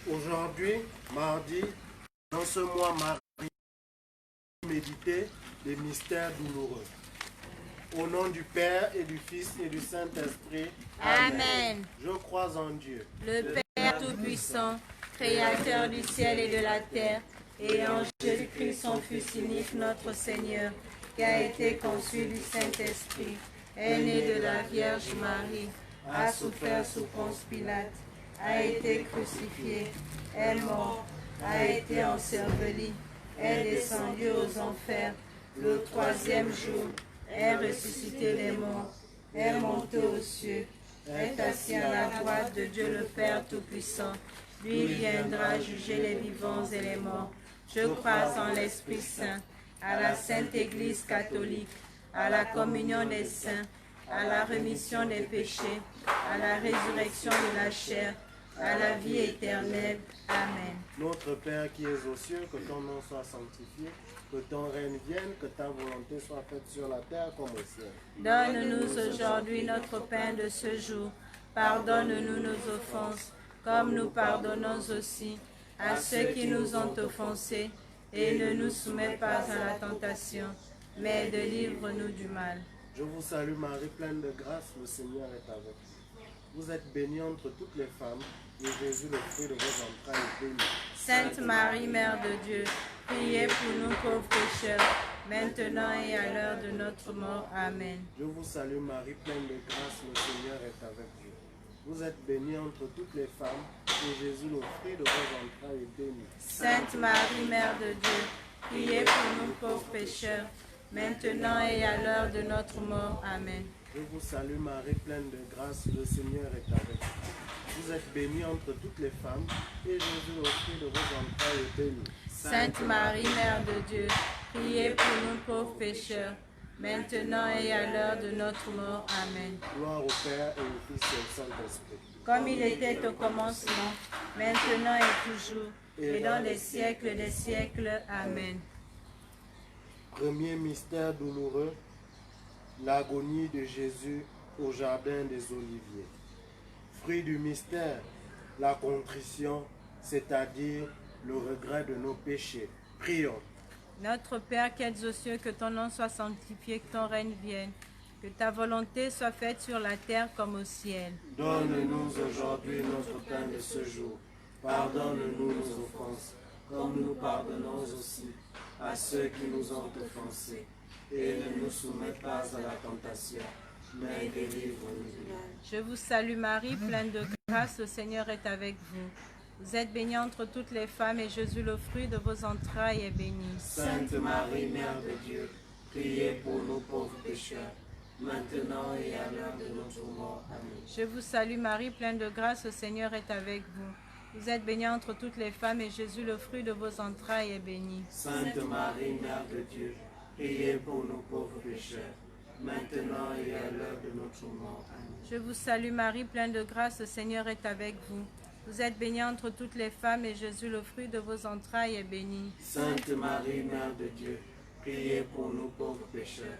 Aujourd'hui, mardi, dans ce mois mardi, méditer les mystères douloureux. Au nom du Père et du Fils et du Saint-Esprit. Amen. Je crois en Dieu, le Père Tout-Puissant, Créateur du ciel et de la terre, et en Jésus-Christ, son Fils unique, notre Seigneur, qui a été conçu du Saint-Esprit, est né de la Vierge Marie, a souffert sous Ponce Pilate, a été crucifié, est mort, a été enseveli, est descendu aux enfers, le troisième jour, est ressuscité des morts, est monté aux cieux, est assis à la droite de Dieu le Père Tout-Puissant. Lui viendra juger les vivants et les morts. Je crois en l'Esprit Saint, à la Sainte Église catholique, à la communion des saints, à la rémission des péchés, à la résurrection de la chair, à la vie éternelle. Amen. notre Père qui es aux cieux, que ton nom soit sanctifié, que ton règne vienne, que ta volonté soit faite sur la terre comme au ciel. Donne-nous aujourd'hui notre pain de ce jour. Pardonne-nous nos offenses, comme nous pardonnons aussi à ceux qui nous ont offensés. Et ne nous soumets pas à la tentation, mais délivre-nous du mal. Je vous salue Marie, pleine de grâce, le Seigneur est avec vous. Vous êtes bénie entre toutes les femmes, et Jésus, le fruit de vos entrailles, est béni. Sainte Marie, Mère de Dieu, priez pour nous pauvres pécheurs, maintenant et à l'heure de notre mort. Amen. Je vous salue Marie, pleine de grâce, le Seigneur est avec vous. Vous êtes bénie entre toutes les femmes, et Jésus, le fruit de vos entrailles, est béni. Sainte Marie, Mère de Dieu, priez pour nous pauvres pécheurs, maintenant et à l'heure de notre mort. Amen. Je vous salue Marie, pleine de grâce, le Seigneur est avec vous. Vous êtes bénie entre toutes les femmes, et Jésus, le fruit de vos entrailles, est béni. Sainte Marie, Mère de Dieu, priez pour nous pauvres pécheurs, maintenant et à l'heure de notre mort. Amen. Gloire au Père et au Fils et au Saint-Esprit. Comme il était au commencement, maintenant et toujours, et dans les siècles des siècles. Amen. Premier mystère douloureux, l'agonie de Jésus au jardin des Oliviers. Fruit du mystère, la contrition, c'est-à-dire le regret de nos péchés. Prions. Notre Père qui es aux cieux, que ton nom soit sanctifié, que ton règne vienne, que ta volonté soit faite sur la terre comme au ciel. Donne-nous aujourd'hui notre pain de ce jour. Pardonne-nous nos offenses, comme nous pardonnons aussi à ceux qui nous ont offensés. Et ne nous soumets pas à la tentation, mais délivre-nous du mal. Je vous salue Marie, pleine de grâce, le Seigneur est avec vous. Vous êtes bénie entre toutes les femmes, et Jésus, le fruit de vos entrailles, est béni. Sainte Marie, Mère de Dieu, priez pour nous pauvres pécheurs, maintenant et à l'heure de notre mort. Amen. Je vous salue Marie, pleine de grâce, le Seigneur est avec vous. Vous êtes bénie entre toutes les femmes, et Jésus, le fruit de vos entrailles, est béni. Sainte Marie, Mère de Dieu, priez pour nous pauvres pécheurs, maintenant et à l'heure de notre mort. Amen. Je vous salue Marie, pleine de grâce, le Seigneur est avec vous. Vous êtes bénie entre toutes les femmes, et Jésus, le fruit de vos entrailles, est béni. Sainte Marie, Mère de Dieu, priez pour nous pauvres pécheurs,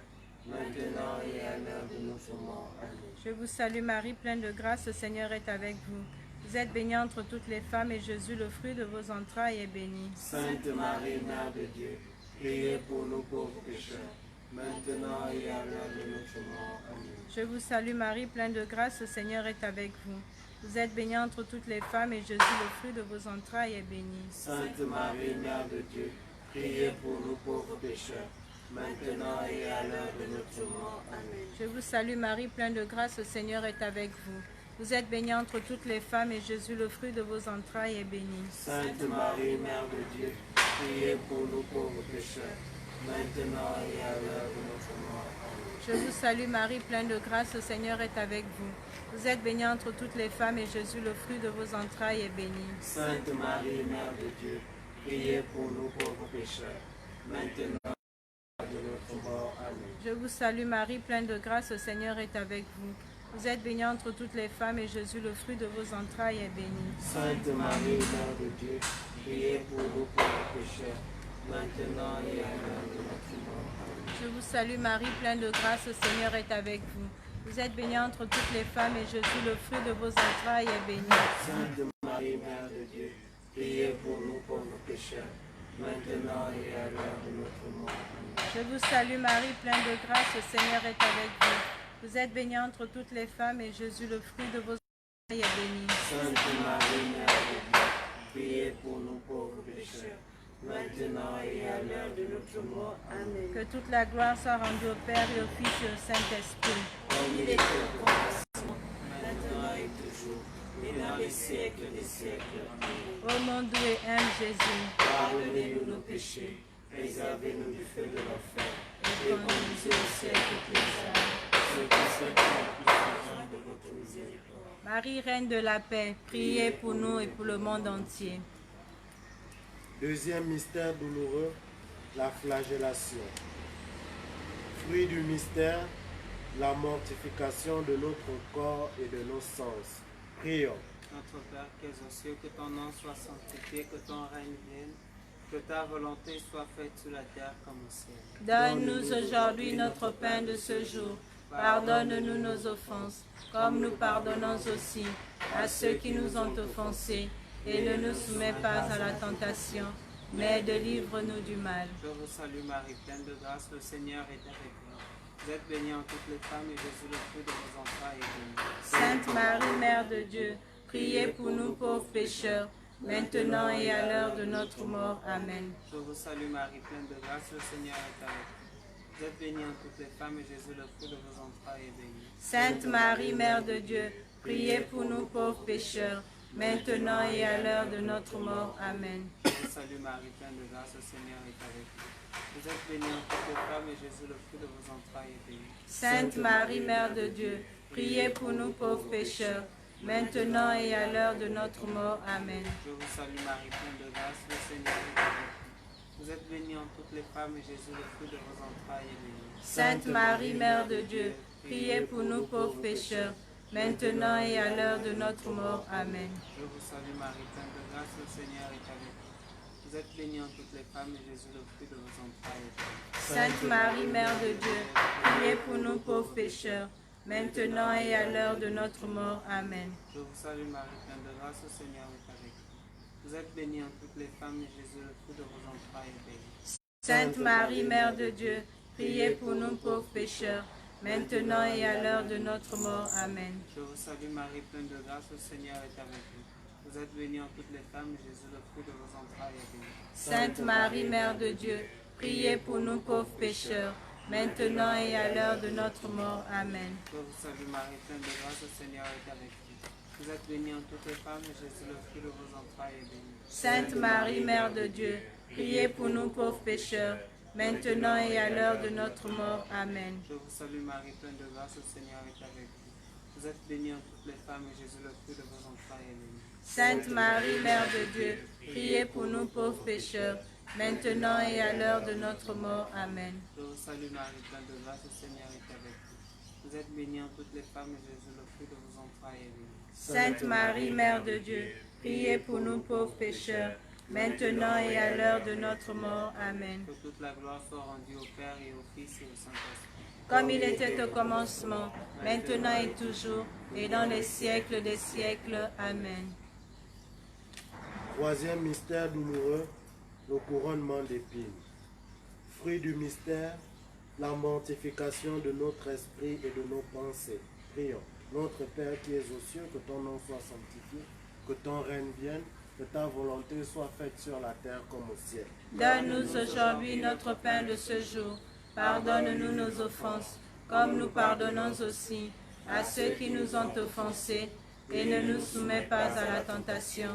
maintenant et à l'heure de notre mort. Amen. Je vous salue Marie, pleine de grâce, le Seigneur est avec vous. Vous êtes bénie entre toutes les femmes, et Jésus, le fruit de vos entrailles, est béni. Sainte Marie, Mère de Dieu, priez pour nous pauvres pécheurs, maintenant et à l'heure de notre mort. Amen. Je vous salue Marie, pleine de grâce, le Seigneur est avec vous. Vous êtes bénie entre toutes les femmes, et Jésus, le fruit de vos entrailles, est béni. Sainte Marie, Mère de Dieu, priez pour nous pauvres pécheurs, maintenant et à l'heure de notre mort. Amen. Je vous salue Marie, pleine de grâce, le Seigneur est avec vous. Vous êtes bénie entre toutes les femmes, et Jésus, le fruit de vos entrailles, est béni. Sainte Marie, Mère de Dieu, priez pour nous pauvres pécheurs, maintenant et à l'heure de notre mort. Amen. Je vous salue Marie, pleine de grâce, le Seigneur est avec vous. Vous êtes bénie entre toutes les femmes, et Jésus, le fruit de vos entrailles, est béni. Sainte Marie, Mère de Dieu, priez pour nous pauvres pécheurs, maintenant et à l'heure de notre mort. Amen. Je vous salue Marie, pleine de grâce, le Seigneur est avec vous. Vous êtes bénie entre toutes les femmes, et Jésus, le fruit de vos entrailles, est béni. Sainte Marie, Mère de Dieu, priez pour nous pauvres pécheurs, maintenant et à l'heure de notre mort. Amen. Je vous salue Marie, pleine de grâce, le Seigneur est avec vous. Vous êtes bénie entre toutes les femmes, et Jésus, le fruit de vos entrailles, est béni. Sainte Marie, Mère de Dieu, priez pour nous pauvres pécheurs, maintenant et à l'heure de notre mort. Amen. Je vous salue Marie, pleine de grâce, le Seigneur est avec vous. Vous êtes bénie entre toutes les femmes et Jésus, le fruit de vos entrailles, est béni. Sainte Marie, Mère de Dieu, priez pour nous pauvres pécheurs, maintenant et à l'heure de notre mort. Amen. Que toute la gloire soit rendue au Père et au Fils et au Saint-Esprit. Comme il est au commencement, maintenant et toujours, et dans les siècles des siècles. Amen. Ô mon doux et humble Jésus, Pardonnez-nous nos péchés, préservez-nous du feu de l'enfer, et conduisez au ciel toutes les âmes, ceux qui sont en plus besoin de votre miséricorde. Marie, Reine de la paix, priez pour nous et pour le monde entier. Deuxième mystère douloureux, la flagellation. Fruit du mystère, la mortification de notre corps et de nos sens. Prions. Notre Père qui es aux cieux, que ton nom soit sanctifié, que ton règne vienne, que ta volonté soit faite sur la terre comme au ciel. Donne-nous aujourd'hui notre pain de ce jour. Pardonne-nous nos offenses, comme nous pardonnons aussi à ceux qui nous ont offensés. Et ne nous soumets pas à la tentation, mais délivre-nous du mal. Je vous salue Marie, pleine de grâce, le Seigneur est avec vous. Vous êtes bénie en toutes les femmes et Jésus, le fruit de vos entrailles, est béni. Sainte Marie, Mère de Dieu, priez pour nous pauvres pécheurs, maintenant et à l'heure de notre mort. Amen. Je vous salue Marie, pleine de grâce, le Seigneur est avec vous. Vous êtes bénie en toutes les femmes et Jésus, le fruit de vos entrailles, est béni. Sainte Marie, Mère de Dieu, priez pour nous pauvres pécheurs, maintenant et à l'heure de notre mort. Amen. Je vous salue Marie, pleine de grâce, le Seigneur est avec vous. Vous êtes bénie en toutes les femmes et Jésus, le fruit de vos entrailles, est béni. Sainte Marie, Mère de Dieu, priez pour nous pauvres pécheurs, maintenant et à l'heure de notre mort. Amen. Je vous salue Marie, pleine de grâce, le Seigneur est avec vous. Vous êtes bénie en toutes les femmes et Jésus, le fruit de vos entrailles, est béni. Sainte Marie, Mère de Dieu, priez pour nous pauvres pécheurs, maintenant et à l'heure de notre mort. Amen. Je vous salue Marie, pleine de grâce, le Seigneur est avec vous. Vous êtes bénie en toutes les femmes et Jésus, le fruit de vos entrailles, est béni. Sainte Marie, Mère de Dieu, priez pour nous pauvres pécheurs, maintenant et à l'heure de notre mort. Amen. Je vous salue Marie, pleine de grâce, le Seigneur est avec vous. Vous êtes bénie en toutes les femmes et Jésus, le fruit de vos entrailles, est béni. Sainte Marie, Mère de Dieu, priez pour nous pauvres pécheurs, maintenant et à l'heure de notre mort. Amen. Je vous salue Marie, pleine de grâce, le Seigneur est avec vous. Vous êtes bénie en toutes les femmes et Jésus, le fruit de vos entrailles, est béni. Sainte Marie, Mère de Dieu, priez pour nous pauvres pécheurs, maintenant et à l'heure de notre mort. Amen. Je vous salue Marie, pleine de grâce, le Seigneur est avec vous. Vous êtes bénie en toutes les femmes et Jésus, le fruit de vos entrailles, est béni. Sainte Marie, Mère de Dieu, priez pour nous pauvres pécheurs, maintenant et à l'heure de notre mort. Amen. Je vous salue Marie, pleine de grâce, le Seigneur est avec vous. Vous êtes bénie en toutes les femmes et Jésus, le fruit de vos entrailles, est béni. Sainte Marie, Mère de Dieu, priez pour nous pauvres pécheurs, maintenant et à l'heure de notre mort. Amen. Je vous salue Marie, pleine de grâce, le Seigneur est avec vous. Vous êtes bénie en toutes les femmes et Jésus, le fruit de vos entrailles, est béni. Sainte Marie, Mère de Dieu, priez pour nous pauvres pécheurs, maintenant et à l'heure de notre mort. Amen. Que toute la gloire soit rendue au Père et au Fils et au Saint-Esprit. Comme il était au commencement, maintenant et toujours, et dans les siècles des siècles. Amen. Troisième mystère douloureux, le couronnement d'épines. Fruit du mystère, la mortification de notre esprit et de nos pensées. Prions. Notre Père qui es aux cieux, que ton nom soit sanctifié, que ton règne vienne, que ta volonté soit faite sur la terre comme au ciel. Donne-nous aujourd'hui notre pain de ce jour. Pardonne-nous nos offenses, comme nous pardonnons aussi à ceux qui nous ont offensés, et ne nous soumets pas à la tentation,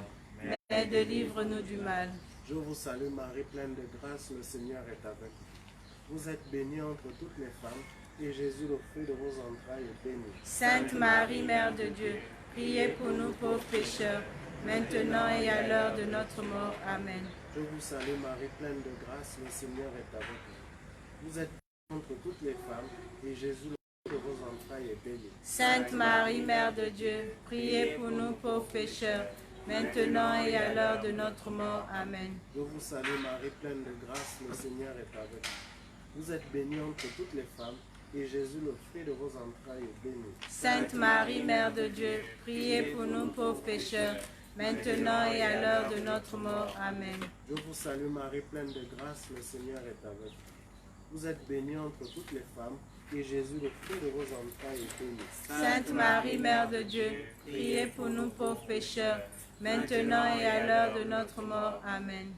mais délivre-nous du mal. Je vous salue Marie, pleine de grâce, le Seigneur est avec vous. Vous êtes bénie entre toutes les femmes, et Jésus, le fruit de vos entrailles, est béni. Sainte Marie, Mère de Dieu, priez pour nous pauvres pécheurs, maintenant et à l'heure de notre mort. Amen. Je vous salue Marie, pleine de grâce, le Seigneur est avec vous. Vous êtes bénie entre toutes les femmes, et Jésus, le fruit de vos entrailles, est béni. Sainte Marie, Mère de Dieu, priez pour nous pauvres pécheurs, maintenant et à l'heure de notre mort. Amen. Je vous salue Marie, pleine de grâce, le Seigneur est avec vous. Vous êtes bénie entre toutes les femmes, et Jésus, le fruit de vos entrailles, est béni. Sainte Marie, Mère de Dieu, priez pour nous pauvres pécheurs, maintenant et à l'heure de notre mort. Amen. Je vous salue Marie, pleine de grâce, le Seigneur est avec vous. Vous êtes bénie entre toutes les femmes, et Jésus, le fruit de vos entrailles, est béni. Sainte Marie, Mère de Dieu, priez pour nous pauvres pécheurs, maintenant et à l'heure de notre mort. Amen.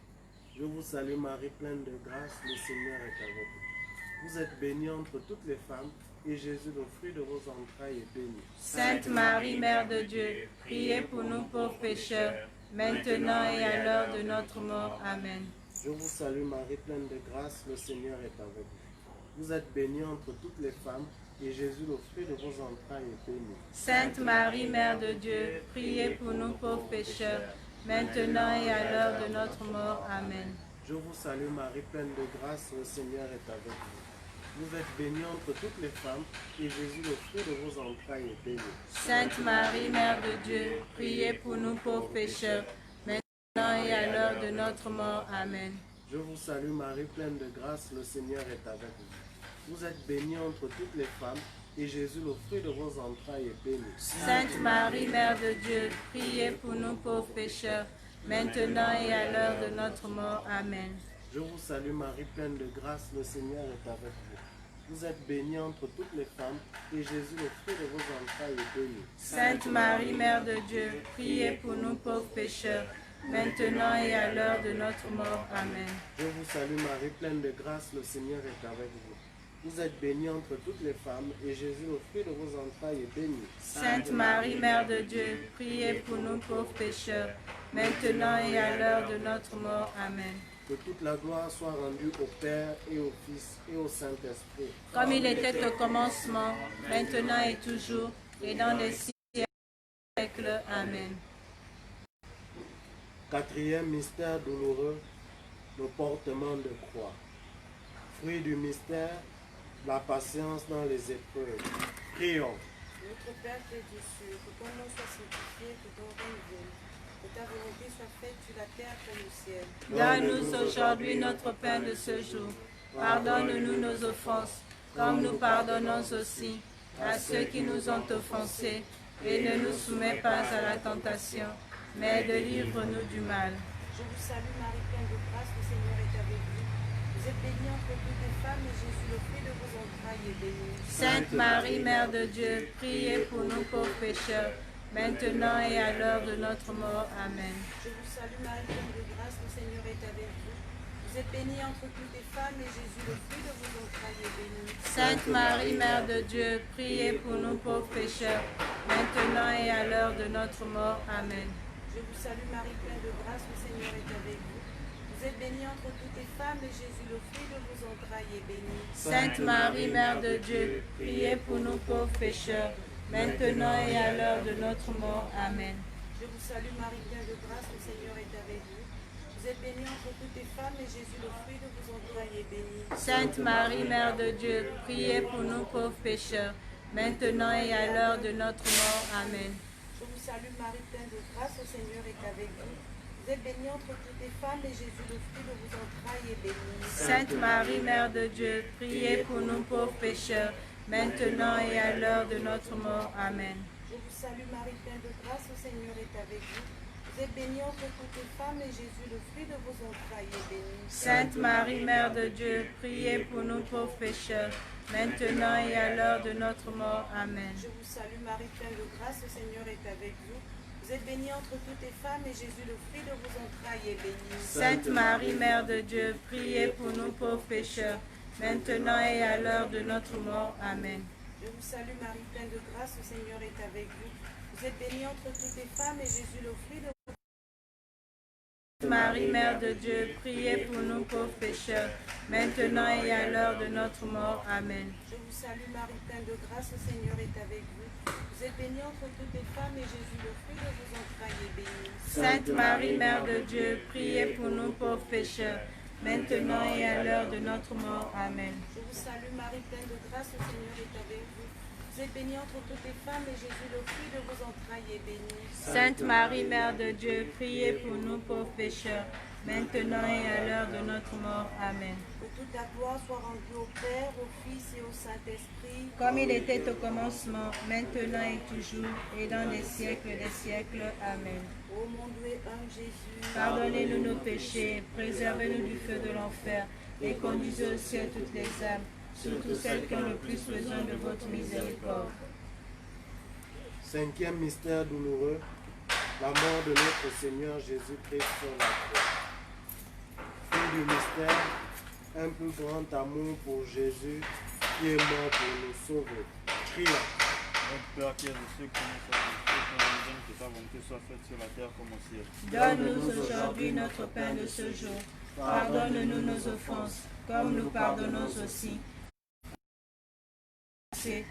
Je vous salue Marie, pleine de grâce, le Seigneur est avec vous. Vous êtes bénie entre toutes les femmes, et Jésus, le fruit de vos entrailles, est béni. Sainte Marie, Mère de Dieu, priez pour nous pauvres pécheurs, maintenant et à l'heure de notre mort. Amen. Je vous salue Marie, pleine de grâce, le Seigneur est avec vous. Vous êtes bénie entre toutes les femmes, et Jésus, le fruit de vos entrailles, est béni. Sainte Marie, Mère de Dieu, priez pour nous pauvres pécheurs, maintenant et à l'heure de notre mort. Amen. Je vous salue Marie, pleine de grâce, le Seigneur est avec vous. Vous êtes bénie entre toutes les femmes, et Jésus, le fruit de vos entrailles, est béni. Sainte Marie, Mère de Dieu, priez pour nous pauvres pécheurs, maintenant et à l'heure de notre mort. Amen. Je vous salue Marie, pleine de grâce, le Seigneur est avec vous. Vous êtes bénie entre toutes les femmes, et Jésus, le fruit de vos entrailles, est béni. Sainte Marie, Mère de Dieu, priez pour nous pauvres pécheurs, maintenant et à l'heure de notre mort. Amen. Je vous salue Marie, pleine de grâce, le Seigneur est avec vous. Vous êtes bénie entre toutes les femmes, et Jésus, le fruit de vos entrailles, est béni. Sainte Marie, Mère de Dieu, priez pour nous pauvres pécheurs, maintenant et à l'heure de notre mort. Amen. Je vous salue Marie, pleine de grâce, le Seigneur est avec vous. Vous êtes bénie entre toutes les femmes, et Jésus, le fruit de vos entrailles, est béni. Sainte Marie, Mère de Dieu, priez pour nous pauvres pécheurs, maintenant et à l'heure de notre mort. Amen. Que toute la gloire soit rendue au Père et au Fils et au Saint-Esprit. Comme il était au commencement, maintenant et toujours, et dans les siècles. Amen. Quatrième mystère douloureux, le portement de croix. Fruit du mystère, la patience dans les épreuves. Prions. Notre Père qui es aux cieux, que ton nom soit sanctifié, que ton règne vienne, que ta volonté soit faite sur la terre comme au ciel. Donne-nous aujourd'hui notre pain de ce jour. Pardonne-nous nos offenses, comme nous pardonnons aussi à ceux qui nous ont offensés. Et ne nous soumets pas à la tentation, mais délivre-nous du mal. Je vous salue Marie, pleine de grâce, le Seigneur est avec vous. Vous êtes bénie entre toutes les femmes, et Jésus, le fruit de vos entrailles, est béni. Sainte Marie, Mère de Dieu, priez pour nous pauvres pécheurs, maintenant et à l'heure de notre mort. Amen. Je vous salue Marie, pleine de grâce, le Seigneur est avec vous. Vous êtes bénie entre toutes les femmes, et Jésus, le fruit de vos entrailles, est béni. Sainte Marie, Mère de Dieu, priez pour nous pauvres pécheurs, maintenant et à l'heure de notre mort. Amen. Je vous salue Marie, pleine de grâce, le Seigneur est avec vous. Vous êtes bénie entre toutes les femmes, et Jésus, le fruit de vos entrailles, est béni. Sainte Marie, Mère de Dieu, priez pour nous pauvres pécheurs, maintenant et à l'heure de notre mort. Amen. Je vous salue Marie, pleine de grâce, le Seigneur est avec vous. Vous êtes bénie entre toutes les femmes, et Jésus, le fruit de vos entrailles, est béni. Sainte Marie, Mère de Dieu, priez pour nous pauvres pécheurs, maintenant et à l'heure de notre mort. Amen. Je vous salue Marie, pleine de grâce, le Seigneur est avec vous. Vous êtes bénie entre toutes les femmes, et Jésus, le fruit de vos entrailles, est béni. Sainte Marie, Mère de Dieu, priez pour nous pauvres pécheurs, maintenant et à l'heure de notre mort. Amen. Je vous salue Marie, pleine de grâce, le Seigneur est avec vous. Vous êtes bénie entre toutes les femmes, et Jésus, le fruit de vos entrailles, est béni. Sainte Marie, Mère de Dieu, priez pour nous pauvres pécheurs, maintenant et à l'heure de notre mort. Amen. Je vous salue Marie, pleine de grâce, le Seigneur est avec vous. Vous êtes bénie entre toutes les femmes, et Jésus, le fruit de vos entrailles, est béni. Sainte Marie, Mère de Dieu, priez pour nous pauvres pécheurs, maintenant et à l'heure de notre mort. Amen. Je vous salue Marie, pleine de grâce, le Seigneur est avec vous. Vous êtes bénie entre toutes les femmes, et Jésus, le fruit de vos Marie, Mère de Dieu, priez pour nous pauvres pécheurs, maintenant et à l'heure de notre mort. Amen. Je vous salue Marie, pleine de grâce, le Seigneur est avec vous. Vous êtes bénie entre toutes les femmes, et Jésus, le fruit de vos entrailles, est béni. Sainte Marie, Mère de Dieu, priez pour nous pauvres pécheurs, maintenant et à l'heure de notre mort. Amen. Je vous salue Marie, pleine de grâce, le Seigneur est avec vous. Vous êtes bénie entre toutes les femmes, et Jésus, le fruit de vos entrailles, est béni. Sainte Marie, Mère de Dieu, priez pour nous pauvres pécheurs, maintenant et à l'heure de notre mort. Amen. Que toute la gloire soit rendue au Père, au Fils et au Saint-Esprit. Comme il était au commencement, maintenant et toujours, et dans les siècles des siècles. Amen. Ô mon doux et humble Jésus, Pardonnez-nous nos péchés, préservez-nous du feu de l'enfer, et conduisez au ciel toutes les âmes, surtout celles qui ont le plus besoin de votre miséricorde. Cinquième mystère douloureux, la mort de notre Seigneur Jésus-Christ sur la croix. Fin du mystère, un plus grand amour pour Jésus qui est mort pour nous sauver. Crions. Notre Père qui es aux cieux, que nous sommes que ta volonté soit faite sur la terre comme au ciel. Donne-nous aujourd'hui notre pain de ce jour. Pardonne-nous nos offenses, comme nous pardonnons aussi. Et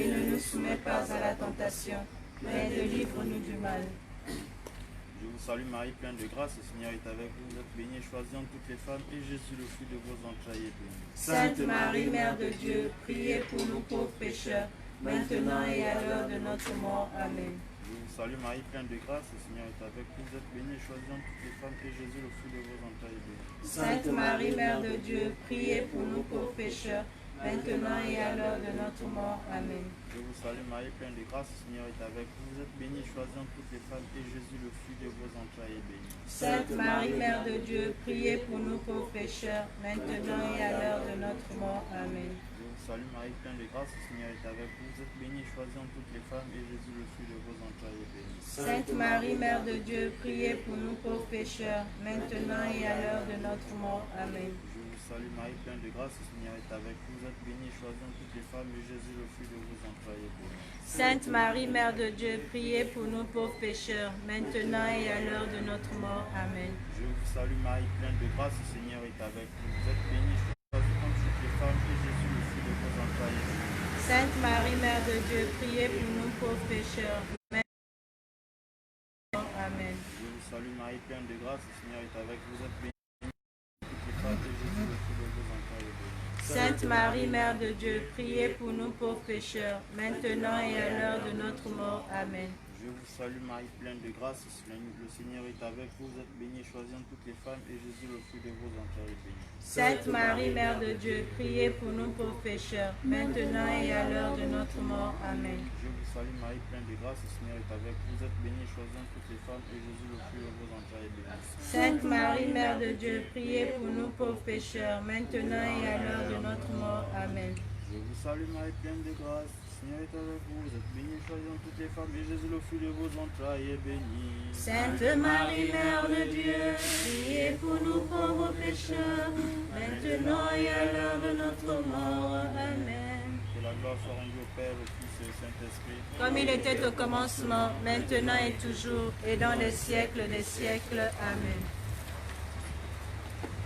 ne nous soumets pas à la tentation, mais délivre-nous du mal. Je vous salue Marie, pleine de grâce, le Seigneur est avec vous. Vous êtes bénie et choisie entre toutes les femmes, et Jésus, le fruit de vos entrailles, est béni. Sainte Marie, Mère de Dieu, priez pour nous pauvres pécheurs, maintenant et à l'heure de notre mort. Amen. Je vous salue Marie, pleine de grâce, le Seigneur est avec vous. Vous êtes bénie et choisie entre toutes les femmes, et Jésus, le fruit de vos entrailles, est béni. Sainte Marie, Mère de Dieu, priez pour nous pauvres pécheurs, maintenant et à l'heure de notre mort. Amen. Je vous salue Marie, pleine de grâce, le Seigneur est avec vous. Vous êtes bénie et choisie entre toutes les femmes, et Jésus, le fruit de vos entrailles, est béni. Sainte Marie, Mère de Dieu, priez pour nous pauvres pécheurs, maintenant et à l'heure de notre mort. Amen. Je vous salue Marie, pleine de grâce, le Seigneur est avec vous. Vous êtes bénie et choisie entre toutes les femmes, et Jésus, le fruit de vos entrailles, est béni. Sainte Marie, Mère de Dieu, priez pour nous pauvres pécheurs, maintenant et à l'heure de notre mort. Amen. Je vous salue Marie, pleine de grâce, le Seigneur est avec vous. Vous êtes bénie et choisie entre toutes les femmes, et Jésus, le fruit de vos entrailles, est béni. Sainte Marie, Mère de Dieu, priez pour nous pauvres pécheurs, maintenant et à l'heure de notre mort. Amen. Je vous salue Marie, pleine de grâce, le Seigneur est avec vous. Vous êtes bénie et choisie entre toutes les femmes, et Jésus, le fruit de vos entrailles, est béni. Sainte Marie, Mère de Dieu, priez pour nous pauvres pécheurs, maintenant et à l'heure de notre mort. Amen. Je vous salue Marie, pleine de grâce, le Seigneur est avec vous. Vous êtes bénie et toutes les femmes, et Jésus, le fruit de vos entrailles, est béni. Sainte Marie, Mère de Dieu, priez pour nous pauvres pécheurs, maintenant et à l'heure de notre mort. Amen. Je vous salue Marie, pleine de grâce, le Seigneur est avec vous. Vous êtes bénie et choisie entre toutes les femmes, et Jésus, le fruit de vos entrailles, est béni. Sainte Marie, Mère de Dieu, priez pour nous pauvres pécheurs, maintenant et à l'heure de notre mort. Amen. Je vous salue Marie, pleine de grâce, le Seigneur est avec vous. Vous êtes bénie et choisie entre toutes les femmes, et Jésus, le fruit de vos entrailles, est béni. Sainte Marie, Mère de Dieu, priez pour nous pauvres pécheurs, maintenant et à l'heure de notre mort. Amen. Je vous salue Marie, pleine de grâce, le Seigneur est avec vous. Vous êtes bénie et choisie entre toutes les femmes, et Jésus, le fruit de vos entrailles, est béni. Sainte Marie, Mère de Dieu, priez pour nous pauvres pécheurs, maintenant et à l'heure de notre mort. Amen. Que la gloire soit rendue au Père, au Fils et au Saint-Esprit. Comme il était au commencement, maintenant et toujours, et dans les siècles des siècles. Amen.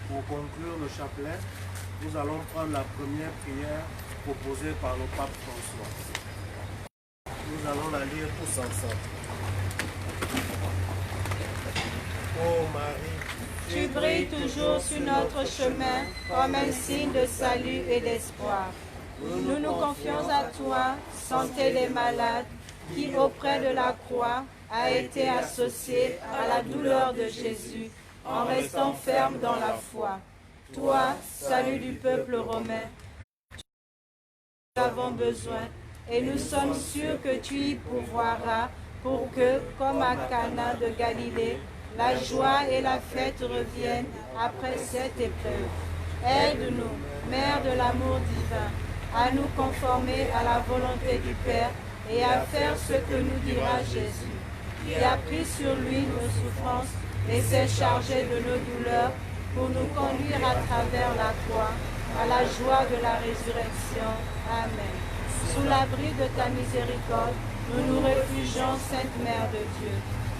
Pour conclure le chapelet, nous allons prendre la première prière proposée par le pape François. Nous allons la lire tous ensemble. Ô Marie, Tu brilles toujours sur notre chemin comme un signe de salut et d'espoir. Nous nous confions à toi, santé des malades, qui auprès de la croix a été associé à la douleur de Jésus, en restant ferme dans la foi. Toi, salut du peuple romain, nous avons besoin, et nous sommes sûrs que tu y pourvoiras pour que, comme à Cana de Galilée, la joie et la fête reviennent après cette épreuve. Aide-nous, Mère de l'amour divin, à nous conformer à la volonté du Père et à faire ce que nous dira Jésus, qui a pris sur lui nos souffrances et s'est chargé de nos douleurs pour nous conduire à travers la croix à la joie de la résurrection. Amen. Sous l'abri de ta miséricorde, nous nous réfugions, Sainte Mère de Dieu.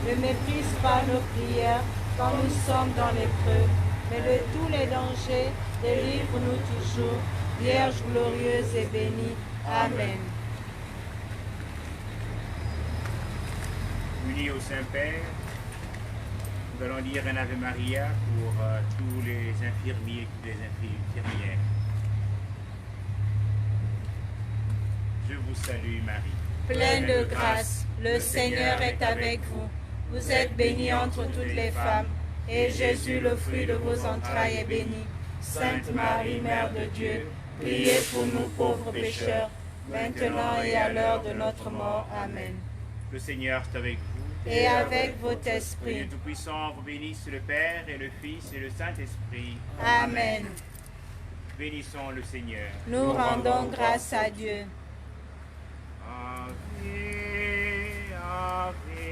Ne méprise pas nos prières quand nous sommes dans l'épreuve, mais de tous les dangers, délivre-nous toujours, Vierge glorieuse et bénie. Amen. Unis au Saint-Père, nous allons dire un Ave Maria pour tous les infirmiers et toutes les infirmières. Je vous salue Marie. Pleine de grâce, le Seigneur est avec vous. Vous êtes bénie entre toutes les femmes, et Jésus, le fruit de vos entrailles, est béni. Sainte Marie, Mère de Dieu, priez pour nous pauvres pécheurs, maintenant et à l'heure de notre mort. Amen. Le Seigneur est avec vous. et avec votre Dieu esprit. Tout-Puissant vous bénisse le Père et le Fils et le Saint-Esprit. Amen. Bénissons le Seigneur. Nous rendons grâce à Dieu. Ave, Ave